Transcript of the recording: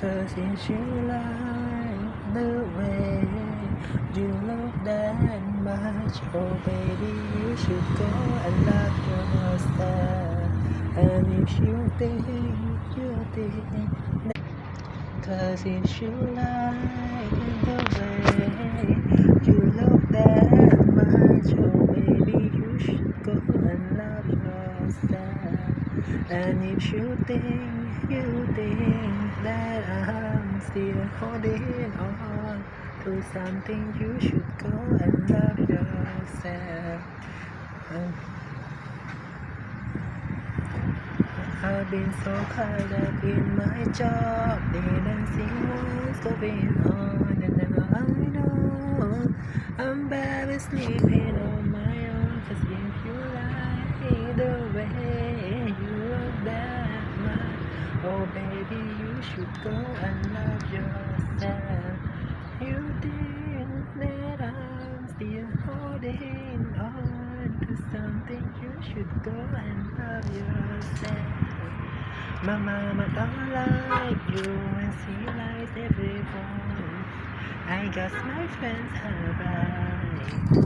'Cause if you like the way you look that much, oh baby, you should go and love yourself. And if you think that 'cause if you like the way you look that much, oh baby, you should go and love yourself. And if you think that I'm still holding on to something, you should go and love yourself. I've been so caught up in my job, didn't see what's going on, and now I know I'm barely sleeping on my own. 'Cause if you like the way you look that much, oh baby, you should go and love yourself. You think that I'm still holding on to something, you should go and love yourself. My mama don't like you and she likes everyone. I guess my friends are right.